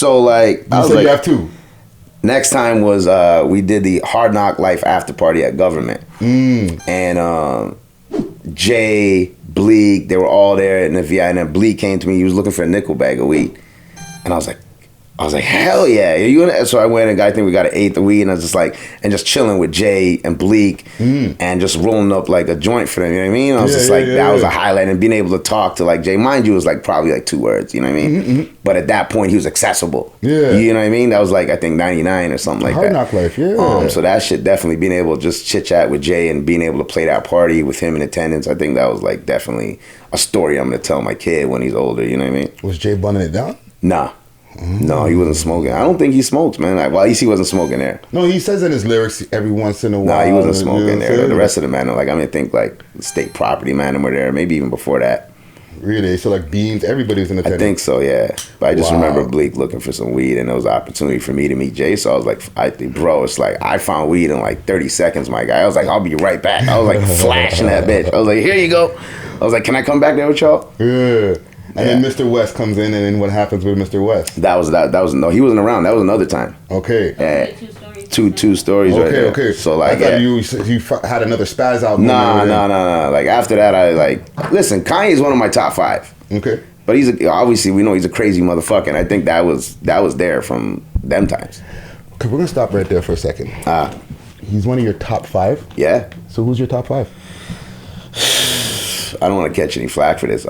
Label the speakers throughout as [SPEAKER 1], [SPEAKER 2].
[SPEAKER 1] So like, I was
[SPEAKER 2] said
[SPEAKER 1] like,
[SPEAKER 2] you have two.
[SPEAKER 1] Next time was we did the Hard Knock Life after party at Government, and Jay, Bleak, they were all there in the VI, and then Bleak came to me. He was looking for a nickel bag of weed, and I was like, hell yeah! Are you in it? So I went and I think we got an eighth of weed, and I was just like, and just chilling with Jay and Bleak, and just rolling up like a joint for them. You know what I mean? I was that was a highlight, and being able to talk to like Jay, mind you, was like probably like 2 words. You know what I mean? But at that point, he was accessible. Yeah, you know what I mean? That was like I think 99 or something like
[SPEAKER 2] Hard
[SPEAKER 1] that.
[SPEAKER 2] Knock Life, yeah.
[SPEAKER 1] So that shit definitely being able to just chit chat with Jay and being able to play that party with him in attendance. I think that was like definitely a story I'm gonna tell my kid when he's older. You know what I mean?
[SPEAKER 2] Was Jay bunning it down?
[SPEAKER 1] Nah. No, he wasn't smoking. I don't think he smokes, man. Like, well, at least he wasn't smoking there.
[SPEAKER 2] No, he says in his lyrics every once in a while.
[SPEAKER 1] Nah, he wasn't smoking there. The rest of the men, like, I mean, think like State Property man were there, maybe even before that.
[SPEAKER 2] Really? So like Beans, everybody was in the tent?
[SPEAKER 1] I think so, yeah. But I just remember Bleak looking for some weed, and there was an opportunity for me to meet Jay. So I was like, bro, it's like I found weed in like 30 seconds, my guy. I was like, I'll be right back. I was like flashing that bitch. I was like, here you go. I was like, can I come back there with y'all?
[SPEAKER 2] Yeah. And then Mr. West comes in, and then what happens with Mr. West?
[SPEAKER 1] That was no, he wasn't around. That was another time.
[SPEAKER 2] Okay.
[SPEAKER 1] Two stories right there.
[SPEAKER 2] Okay.
[SPEAKER 1] So like,
[SPEAKER 2] I thought you had another spaz out.
[SPEAKER 1] No. Like after that, I listen. Kanye's one of my top 5.
[SPEAKER 2] Okay.
[SPEAKER 1] But obviously we know he's a crazy motherfucker, and I think that was there from them times.
[SPEAKER 2] Okay, we're gonna stop right there for a second. He's one of your top 5.
[SPEAKER 1] Yeah.
[SPEAKER 2] So who's your top 5?
[SPEAKER 1] I don't want to catch any flack for this.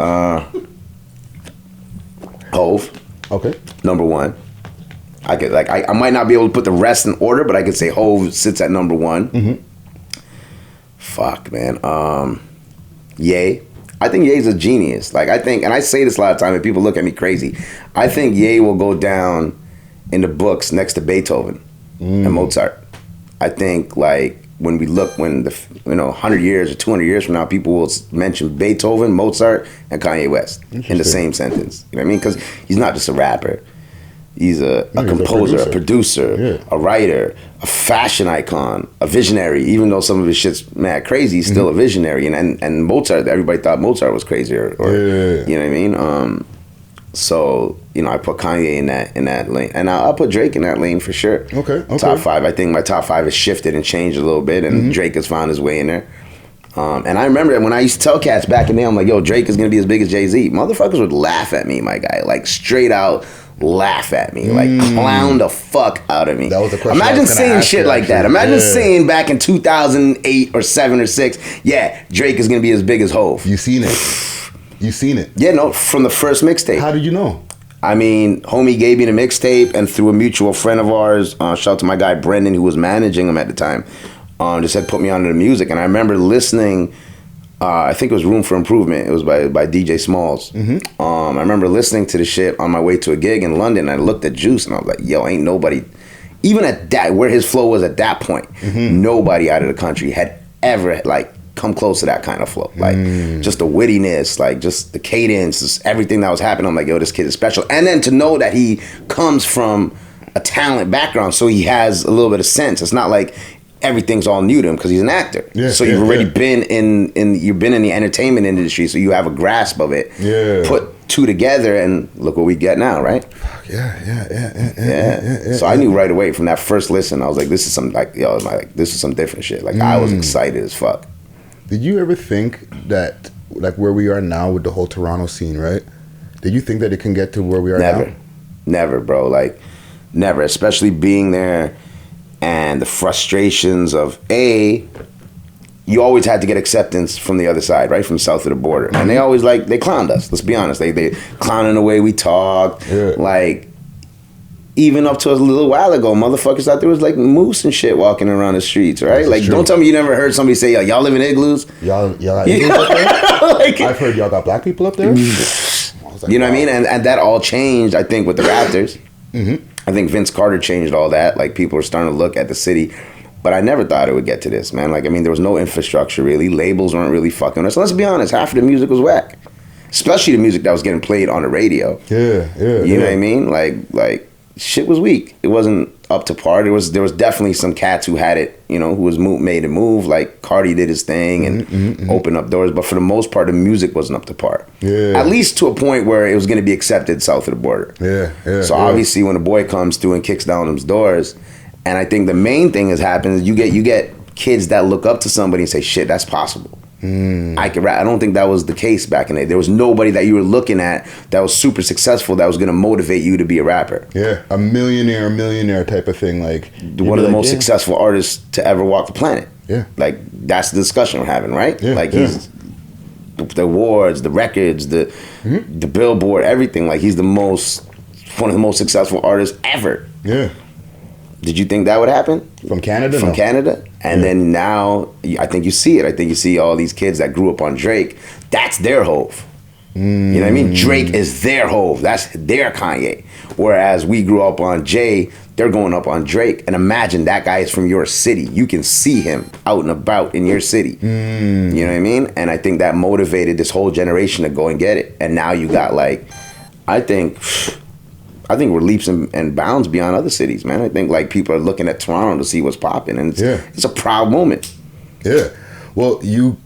[SPEAKER 1] Hove. Okay. Number 1. I could I might not be able to put the rest in order, but I could say Hove sits at number 1. Fuck, man. Ye. I think Ye's a genius. Like I think, and I say this a lot of time, and people look at me crazy. I think Ye will go down in the books next to Beethoven and Mozart. I think like when 100 years or 200 years from now, people will mention Beethoven, Mozart, and Kanye West in the same sentence. You know what I mean? Because he's not just a rapper. He's a composer, a producer, a writer, a fashion icon, a visionary. Even though some of his shit's mad crazy, he's still a visionary. And Mozart, everybody thought Mozart was crazy, or you know what I mean? So I put Kanye in that lane, and I'll put Drake in that lane for sure. Okay. Top 5. I think my top 5 has shifted and changed a little bit, and Drake has found his way in there. And I remember when I used to tell cats back in the day, I'm like, yo, Drake is gonna be as big as Jay-Z. Motherfuckers would laugh at me, my guy, like straight out laugh at me, like clown the fuck out of me. That was the question. Imagine saying shit like that. Imagine saying back in 2008 or 7 or 6, yeah, Drake is gonna be as big as Hove.
[SPEAKER 2] You seen it? You seen it?
[SPEAKER 1] Yeah, no, from the first mixtape.
[SPEAKER 2] How did you know?
[SPEAKER 1] I mean, homie gave me the mixtape, and through a mutual friend of ours, shout out to my guy Brendan, who was managing him at the time, just had put me onto the music. And I remember listening, I think it was Room for Improvement. It was by DJ Smalls. I remember listening to the shit on my way to a gig in London. I looked at Juice, and I was like, yo, ain't nobody, even at that, where his flow was at that point, nobody out of the country had ever, like, come close to that kind of flow. Like, just the wittiness, like, just the cadence, just everything that was happening. I'm like, yo, this kid is special. And then to know that he comes from a talent background, so he has a little bit of sense. It's not like everything's all new to him because he's an actor. So you've already been you've been in the entertainment industry, so you have a grasp of it. Put 2 together, and look what we get now, right? So I knew right away from that first listen, I was like, this is some this is some different shit. Like I was excited as fuck.
[SPEAKER 2] Did you ever think that, like where we are now with the whole Toronto scene, right? Did you think that it can get to where we are now?
[SPEAKER 1] Never, bro. Like, never. Especially being there and the frustrations of, you always had to get acceptance from the other side, right? From south of the border. And they always, like, they clowned us. Let's be honest. They clowning the way we talk. Like, even up to a little while ago, motherfuckers thought there was like moose and shit walking around the streets, right? Like, don't tell me you never heard somebody say, yo, y'all live in igloos?
[SPEAKER 2] Y'all got igloos up there? Like, I've heard y'all got black people up there.
[SPEAKER 1] Like, you know what I mean? And that all changed, I think, with the Raptors. I think Vince Carter changed all that. Like, people were starting to look at the city. But I never thought it would get to this, man. Like, I mean, there was no infrastructure, really. Labels weren't really fucking us. So let's be honest, half of the music was whack. Especially the music that was getting played on the radio. You know what I mean? Like shit was weak. It wasn't up to par. There was definitely some cats who had it, you know, who was made it move. Like Cardi did his thing and opened up doors. But for the most part, the music wasn't up to par.
[SPEAKER 2] Yeah.
[SPEAKER 1] At least to a point where it was going to be accepted south of the border.
[SPEAKER 2] Yeah.
[SPEAKER 1] So obviously, when a boy comes through and kicks down those doors, and I think the main thing has happened is you get kids that look up to somebody and say, "Shit, that's possible." I can rap. I don't think that was the case back in the day. There was nobody that you were looking at that was super successful that was going to motivate you to be a rapper.
[SPEAKER 2] Yeah, a millionaire type of thing. Like
[SPEAKER 1] one of the most successful artists to ever walk the planet.
[SPEAKER 2] Yeah,
[SPEAKER 1] like that's the discussion we're having, right?
[SPEAKER 2] Yeah,
[SPEAKER 1] like he's the awards, the records, the Billboard, everything. Like he's one of the most successful artists ever.
[SPEAKER 2] Yeah.
[SPEAKER 1] Did you think that would happen?
[SPEAKER 2] From Canada?
[SPEAKER 1] From Canada? And then now, I think you see it. I think you see all these kids that grew up on Drake. That's their Hove. You know what I mean? Drake is their Hove. That's their Kanye. Whereas we grew up on Jay, they're going up on Drake. And imagine that guy is from your city. You can see him out and about in your city. You know what I mean? And I think that motivated this whole generation to go and get it. And now you got like, I think we're leaps and bounds beyond other cities, man. I think like people are looking at Toronto to see what's popping, and it's a proud moment.
[SPEAKER 2] Yeah. Well, you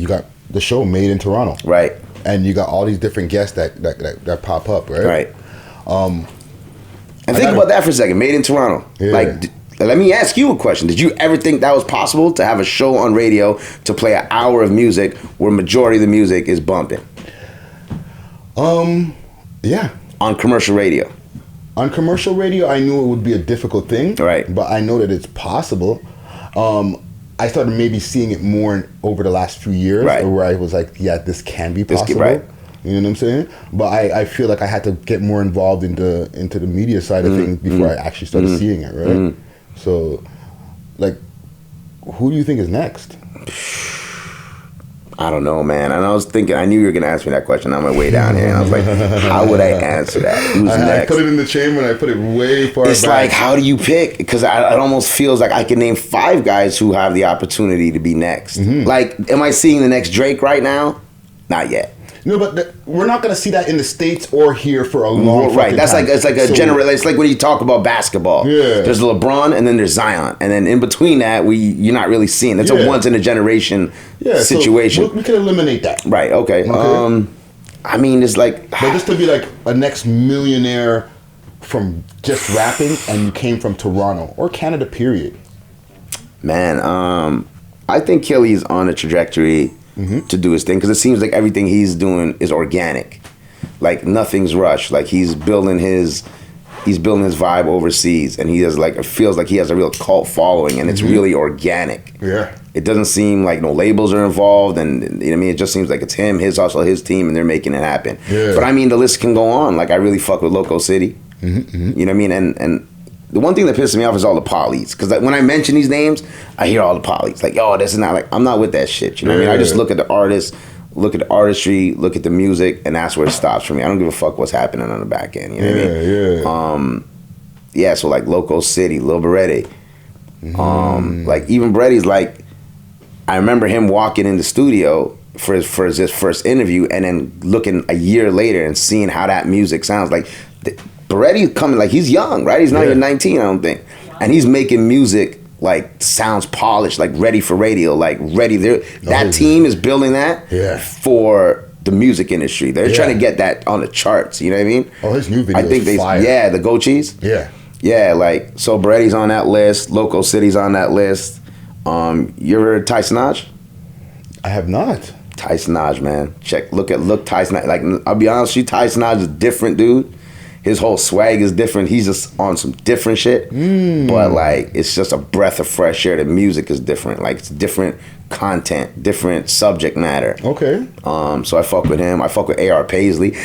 [SPEAKER 2] got the show Made in Toronto,
[SPEAKER 1] right?
[SPEAKER 2] And you got all these different guests that pop up, right?
[SPEAKER 1] Right. And think about that for a second. Made in Toronto. Yeah. Like, let me ask you a question. Did you ever think that was possible to have a show on radio to play an hour of music where majority of the music is bumping?
[SPEAKER 2] Yeah.
[SPEAKER 1] On commercial radio.
[SPEAKER 2] On commercial radio, I knew it would be a difficult thing.
[SPEAKER 1] Right.
[SPEAKER 2] But I know that it's possible. I started maybe seeing it more over the last few years,
[SPEAKER 1] right,
[SPEAKER 2] where I was like, yeah, this can be possible.
[SPEAKER 1] Right.
[SPEAKER 2] You know what I'm saying? But I feel like I had to get more involved into the media side of things before I actually started seeing it, right? So, like, who do you think is next?
[SPEAKER 1] I don't know, man. And I was thinking, I knew you were going to ask me that question on my way down here. And I was like, how would I answer that? Who's next?
[SPEAKER 2] I put it in the chamber and I put it way far
[SPEAKER 1] It's
[SPEAKER 2] back.
[SPEAKER 1] like, how do you pick? Because it almost feels like I can name 5 guys who have the opportunity to be next. Like, am I seeing the next Drake right now? Not yet.
[SPEAKER 2] No, but we're not going to see that in the States or here for a long
[SPEAKER 1] right. That's
[SPEAKER 2] time.
[SPEAKER 1] Like it's like a general. It's like when you talk about basketball.
[SPEAKER 2] Yeah.
[SPEAKER 1] There's LeBron and then there's Zion, and then in between that, you're not really seeing. It's a once in a generation situation.
[SPEAKER 2] So we can eliminate that.
[SPEAKER 1] Right. Okay. I mean, it's like,
[SPEAKER 2] but just to be like a next millionaire from just rapping, and you came from Toronto or Canada, period.
[SPEAKER 1] Man, I think Killy's on a trajectory to do his thing, because it seems like everything he's doing is organic, like nothing's rushed. Like he's building his vibe overseas, and he has like, it feels like he has a real cult following, and it's really organic.
[SPEAKER 2] Yeah,
[SPEAKER 1] it doesn't seem like no labels are involved, and you know what I mean, it just seems like it's him, his hustle, his team, and they're making it happen. But I mean, the list can go on. Like I really fuck with Loco City. You know what I mean? And the one thing that pisses me off is all the polys, because like, when I mention these names, I hear all the polys. Like, oh, this is not, like, I'm not with that shit. You know what I mean? I just look at the artist, look at the artistry, look at the music, and that's where it stops for me. I don't give a fuck what's happening on the back end. You know what I mean? Yeah. So like Loco City, Lil Beretti, like even Beretti's like, I remember him walking in the studio for his first interview, and then looking a year later and seeing how that music sounds like. Beretti's coming, like, he's young, right? He's not even 19, I don't think. And he's making music, like, sounds polished, like, ready for radio, like, ready. That team is building that for the music industry. They're trying to get that on the charts, you know what I mean?
[SPEAKER 2] Oh, his new video is fire.
[SPEAKER 1] Yeah, the Go Cheese?
[SPEAKER 2] Yeah.
[SPEAKER 1] Yeah, like, so Beretti's on that list, Loco City's on that list. You ever heard Ty Sinaj?
[SPEAKER 2] I have not.
[SPEAKER 1] Ty Sinaj, man. Look Ty Sinaj. Like, I'll be honest with you, Ty Sinaj is a different dude. His whole swag is different. He's just on some different shit. But like, it's just a breath of fresh air. The music is different. Like, it's different content, different subject matter.
[SPEAKER 2] Okay.
[SPEAKER 1] So I fuck with him. I fuck with A.R. Paisley.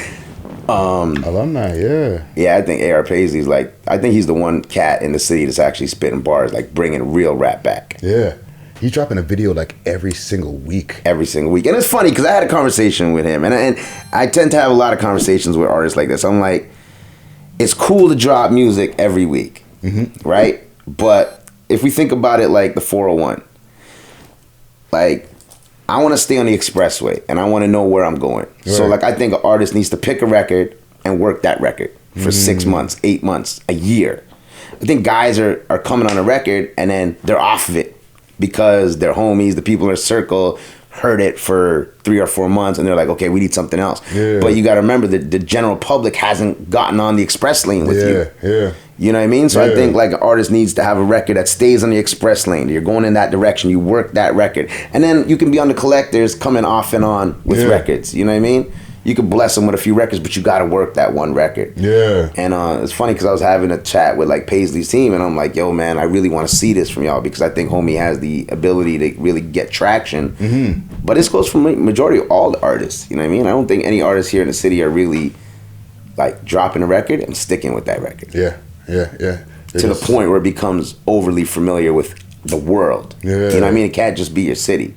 [SPEAKER 2] Alumni, yeah.
[SPEAKER 1] Yeah, I think A.R. Paisley's like, I think he's the one cat in the city that's actually spitting bars, like bringing real rap back.
[SPEAKER 2] Yeah. He's dropping a video like every single week.
[SPEAKER 1] And it's funny because I had a conversation with him, and I tend to have a lot of conversations with artists like this. I'm like, it's cool to drop music every week, right? But if we think about it like the 401, like, I want to stay on the expressway and I want to know where I'm going. Right. So like, I think an artist needs to pick a record and work that record. for 6 months, 8 months, a year. I think guys are coming on a record and then they're off of it because their homies, the people in their circle, heard it for 3 or 4 months and they're like, okay, we need something else. Yeah. But you got to remember that the general public hasn't gotten on the express lane with you.
[SPEAKER 2] Yeah.
[SPEAKER 1] You know what I mean? So I think like an artist needs to have a record that stays on the express lane. You're going in that direction. You work that record. And then you can be on the collectors coming off and on with records. You know what I mean? You could bless them with a few records, but you got to work that one record. Yeah. And it's funny because I was having a chat with like Paisley's team and I'm like, yo, man, I really want to see this from y'all because I think homie has the ability to really get traction. Mm-hmm. But this goes for majority of all the artists. You know what I mean? I don't think any artists here in the city are really like dropping a record and sticking with that record.
[SPEAKER 2] Yeah.
[SPEAKER 1] To the point where it becomes overly familiar with the world. Yeah. You know what I mean? It can't just be your city.